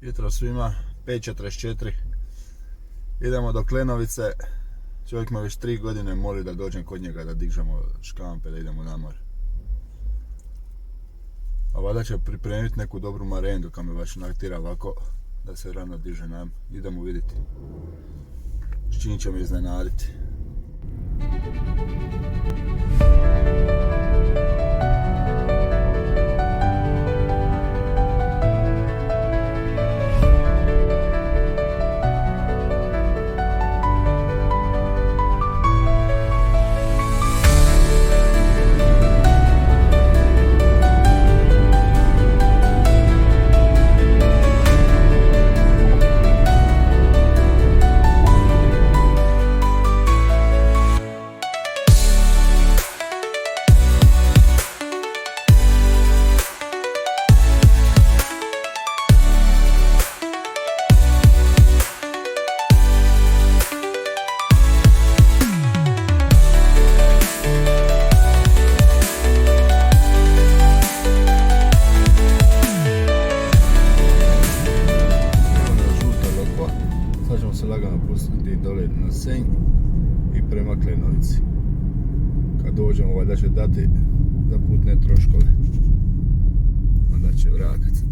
Jutro svima, 5:44. Idemo do Klenovice. Čovjek me već 3 godine moli da dođem kod njega da dižemo škampe, da idemo na more. A valjda će pripremiti neku dobru marendu kad me baš naktira ovako da se rano diže nam. Idemo vidjeti s čim će me iznenaditi. Na Senj i prema Klenovici. Kad dođemo, valjda će dati za putne troškove. Onda će vrakat se.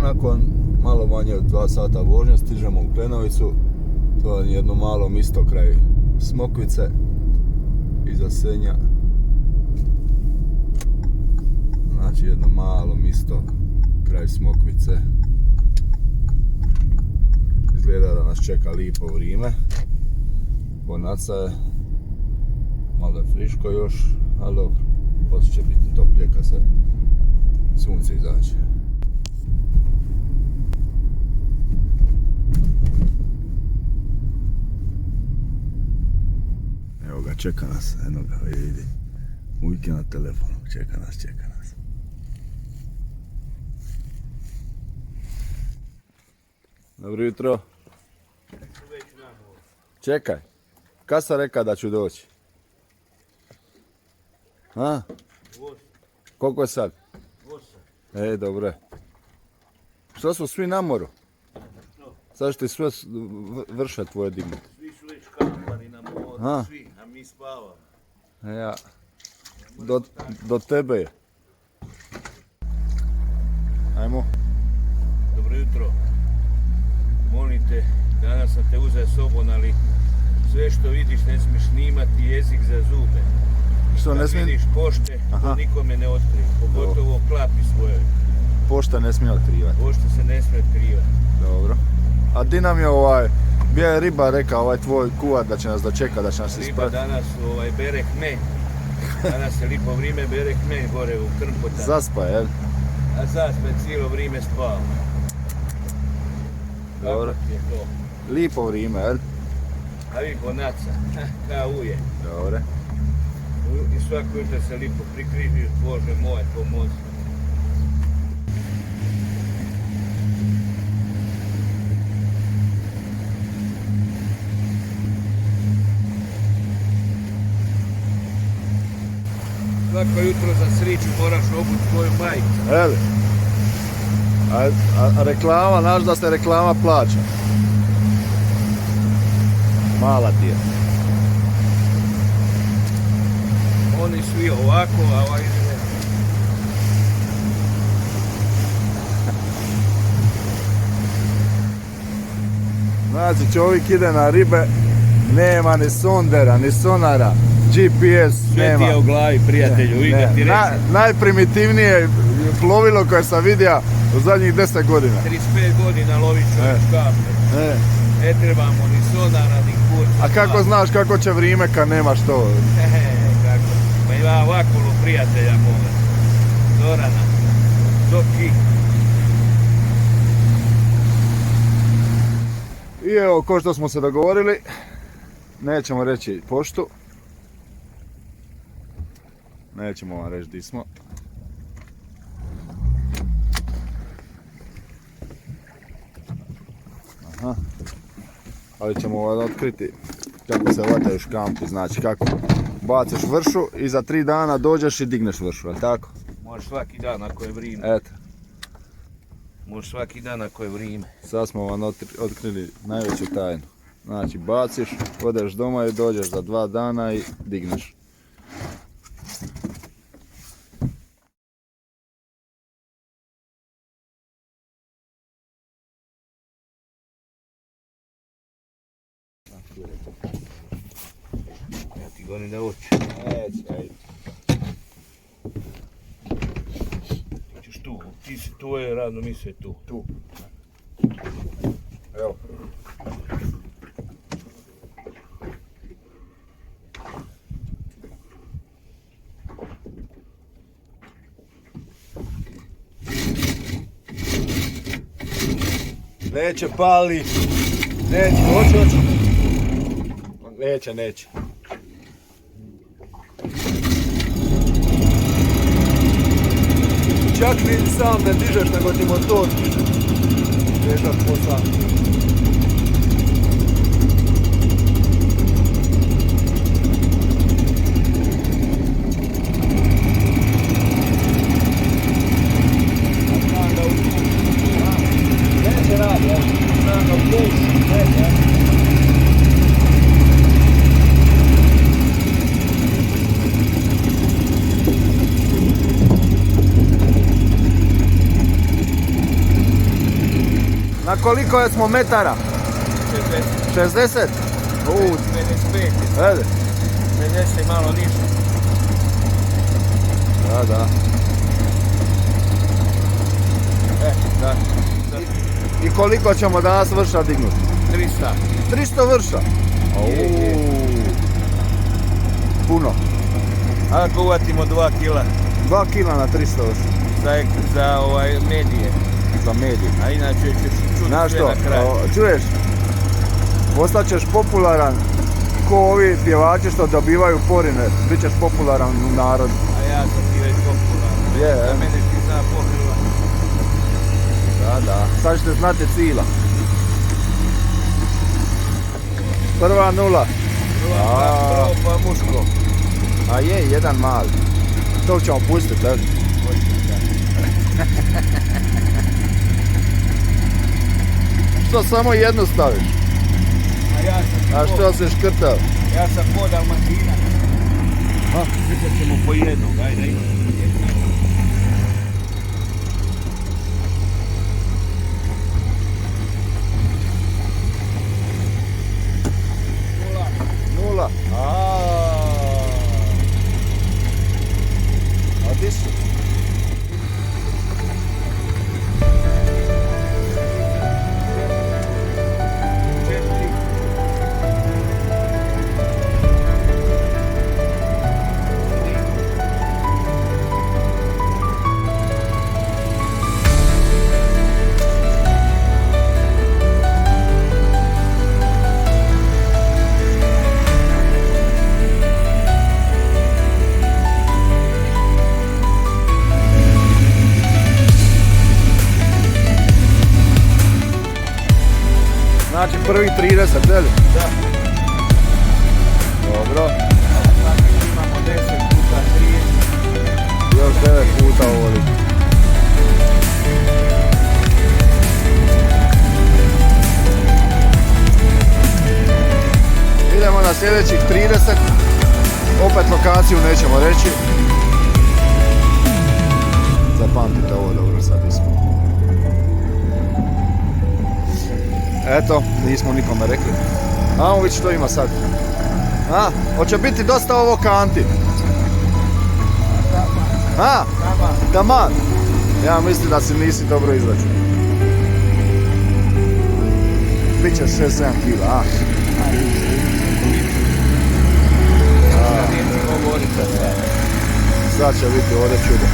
Nakon malo manje od 2 sata vožnje stižemo u Klenovicu. To je jedno malo misto kraj Smokvice iza Senja. Znači jedno malo misto kraj Smokvice. Izgleda da nas čeka lipo vrijeme. Bonaca je, malo je friško još, ali dobro, poslije će biti toplije kad se sunce izađe. Evo ga, čeka nas, eno ga, vidi. Uvijek je na telefonu, čeka nas. Dobro jutro. Čekaj, kad sam rekao da ću doći? A? Koliko je sad? 8. Dobro je. Što smo svi na moru? Sad što ti sve vrše tvoje digne. Svi su već kampani na moru, svi, a mi spavamo. Ja, do tebe je. Ajmo. Dobro jutro. Molim te, danas sam te uzeo sobom, ali sve što vidiš ne smiješ snimati, jezik za zube. Što ne smijem? Kad vidiš pošte, to nikome ne otkrije, pogotovo klapi svojoj. Pošta ne smije otkrivati. Pošta se ne smije otkrivati. Dobro. A di nam je bio je riba rekao, tvoj kuvar da će nas dočekati, da će nas ispratiti. Riba danas bere hmelj. Danas je lipo vrijeme, bere hmelj gore u Krmpota. Zaspa, jel? A zaspa je cijelo vrijeme spava. Dobro. Kako ti je to? Lipo vrijeme, jel? A vi Bonaca, kao uje. Dobre. I svako jutro se lipo prikriži, Bože moj, pomozi. Svako jutro za sriću moraš obući svoju majku. Evo. A reklama, znaš da se reklama plaća. Mala ti je. Oni su i ovako, a ovaj ne. Znači čovjek ide na ribe, nema ni sondera, ni sonara, GPS sve nema. Sve ti je u glavi, prijatelju, uvijek da ti reći. Najprimitivnije plovilo koje sam vidio u zadnjih 10 godina. 35 godina lovit ću škape. Ne trebamo ni sonara, ni kurca. A kako znaš kako će vrijeme kad nemaš to? Kako? Ma ima ovako prijatelja moga. Zorana, Zoki. I evo, ko što smo se dogovorili, nećemo reći poštu. Nećemo vam reći di smo. Aha. Ali ćemo vam otkriti kako se vataju škampi, znači kako baciš vršu i za 3 dana dođeš i digneš vršu, ali tako? Možeš svaki dan ako je vrijeme. Eto, Možeš svaki dan ako je vrijeme. sad smo vam otkrili najveću tajnu. Znači baciš, odeš doma i dođeš za 2 dana i digneš. Ja ti govorim da hoće. Ajde. Ti ćeš tu. Ti si tu, je radno mjesto je tu. Tu. Evo. Neće pali. Neće, hoće. Neće. Čak ni sam ne dižeš, nego ti motor diže. Težak posao. Neće radi, ja. Znam ga plus, neće. Na koliko smo metara? 60. 60? 55. Ajde. 50 malo niže. Da. Da. I koliko ćemo danas vrša dignuti? 300. 300 vrša? Je. Puno. Ako uvatimo 2 kila 2 kila na 300 vrša. za medije. Za medij. A inače ćeš čuti Znaš sve što, na kraju. čuješ? Postaćeš popularan ko ovi pjevači što dobivaju porine. Bićeš popularan u narodu. A ja sam ti već popularan. Je, Za mene ti zna pokrila. Da. Sad ćete znati cila. Prva nula. Prvo pa muško. A je, jedan mali. To ćemo pustiti, tako? Što samo jednu staviš? A što se škrtao? Ja sam ko Dalmatina. Škrtat ćemo po jednog, ajde. Nula. A di su? Znači prvi 30, je li? Da. Dobro. Sad imamo 10 puta 30. Još 9 puta ovdje. Idemo na sljedećih 30. Opet lokaciju nećemo reći. Zapamtite ovo dobro sad ismo. Eto, nismo nikome rekli. Ajmo vidjeti što ima sad. Hoće biti dosta ovo kanti. Taman. Ja mislim da si nisi dobro izračunao. Biće 6-7 kila, Sad će biti ovdje čudo.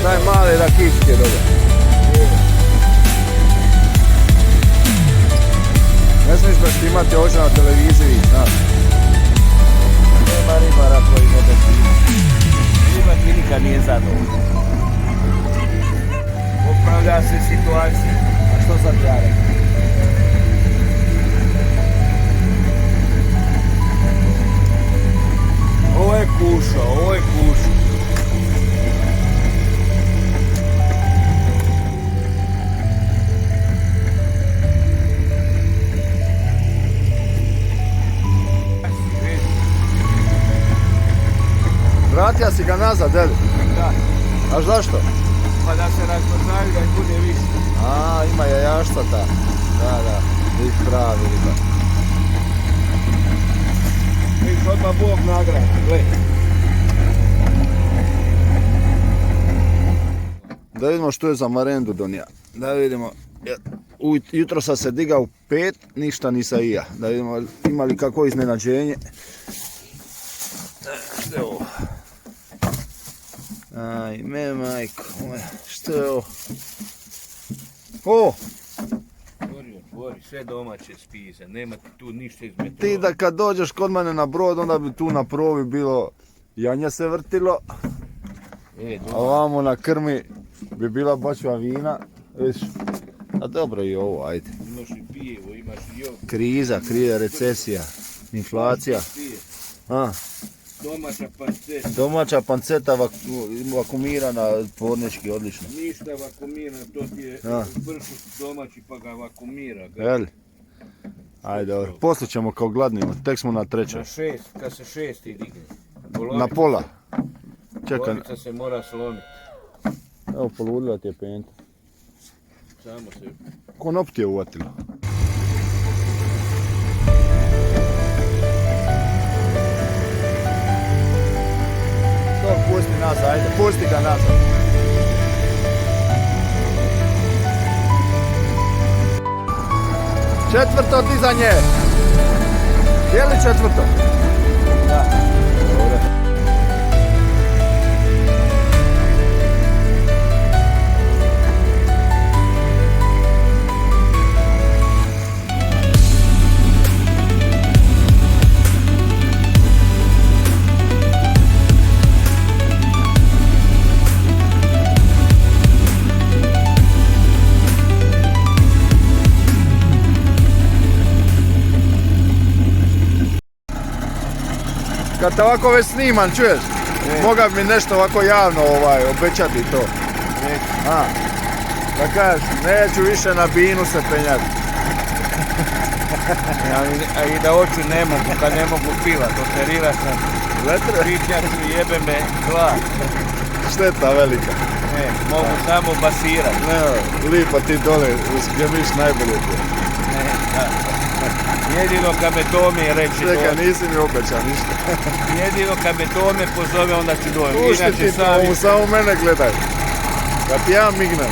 Daj male rakičke dobe. Ne smiješ baš imati oči na televiziji, znaš. Nema ribara koji ne bežima. Ribar ti nikad nije zadovoljan. Popravlja se situacija. A što sad ja rekao? Ovo je kušao. Vratio si ga nazad, deli? Da. A zašto? Pa da se razpoznaju da ih bude više. A, ima jajaštata. Da, viš pravi riba. Viš odmah Bog nagrada, gledaj. Da vidimo što je za marendu donija. Da vidimo. Jutro sam se digao u 5, ništa nisam i ja. Da vidimo ima li kako iznenađenje. Što je ovo? Ajme majko, što je ovo? O! Otvori, sve domaće spise, nema ti tu ništa iz metrola. Ti da kad dođeš kod mene na brod, onda bi tu na provi bilo janje se vrtilo. A ovamo na krmi bi bila bačva vina. Viš, a dobro i ovo, ajde. Imaš i pijevo, imaš i ovo. Kriza, recesija, inflacija. A, Domaća panceta. domaća panceta vakumirana, tvornički, odlično. Ništa vakumira, to ti je vršut domaći pa ga vakumira. Jel? Ajde, dobro. Poslije ćemo kao gladnimo, tek smo na 3. Na 6, kad se 6 digne. Na pola. Čekaj, Polovica se mora slomiti. evo poludila ti je penta. Samo se... Konop ti je uvatilo. Pusti nazad, ajde, pusti ga nazad. Četvrto dizanje. Je li četvrto? Da. Dobre. Kad te ovako već snimam, čuješ? Moga bi mi nešto ovako javno obećati to. A, da kažeš, neću više na binu se penjati. I da oču ne mogu, kad ne mogu pivat, operira sam. Pitnjaču i jebe me glad. Šteta velika. Mogu samo basirat. Ne, lipa ti dole, gdje biš najbolje ti. Jedino kad me Tome reći Čekaj, nisi mi obećao ništa. Jedino kad me Tome pozove, onda ću doći. Pušti ti Tomu, samo mene gledaj. Kad ti ja mignem.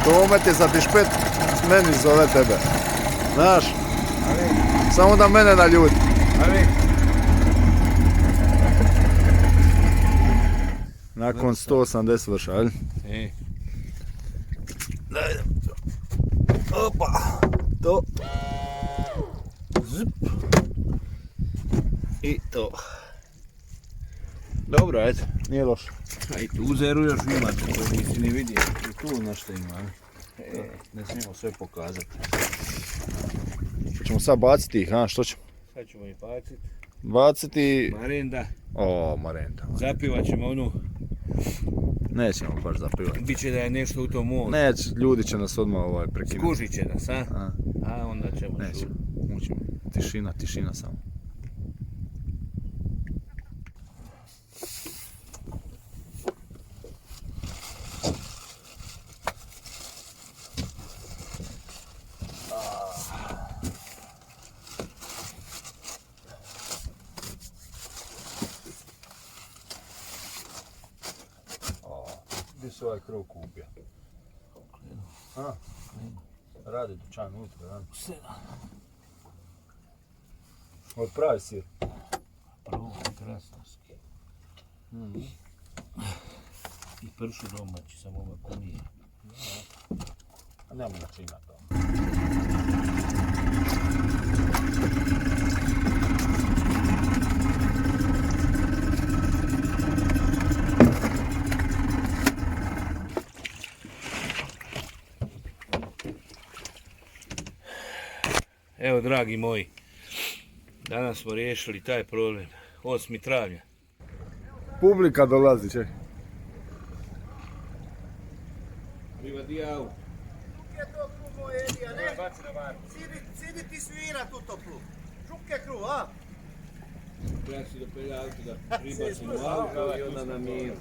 Tome ti za tišpet meni zove tebe. Znaš? Samo da mene naljuti. Nakon 180 vrša, ali? Daj. Opa. To. Zip. I to. Dobro, ajde, nije loše. A i tu zeru još imate, to nisi ni vidio. I tu nešto ima, ne smijemo sve pokazati. Hoćemo sad baciti ih, a što ćemo? Sad ćemo ih baciti. Baciti... Marenda. O, marenda. Zapivat ćemo onu... Nećemo baš zapivati. Biće da je nešto u tom moru. Neć, ljudi će nas odmah prekinuti. Skužit će nas, a? A onda ćemo nećemo, učimo. Tišina samo. Gdje se ovaj krov kupio? Radi dućan unutra, da? 7. Od pravi sir. Prvo, krasnovski. I pršu domaći, samo ovako nije. A nema načina to. Evo, dragi moji, danas smo riješili taj problem. 8. travnja. Publika dolazi, čekaj. Viva Dijau. Čuk je to kruh moj Edija, ne? Sidi ti svira tu toplu. Čuk je kruh, a? Ja si do pelja auto da pribacim u auto i onda na miru.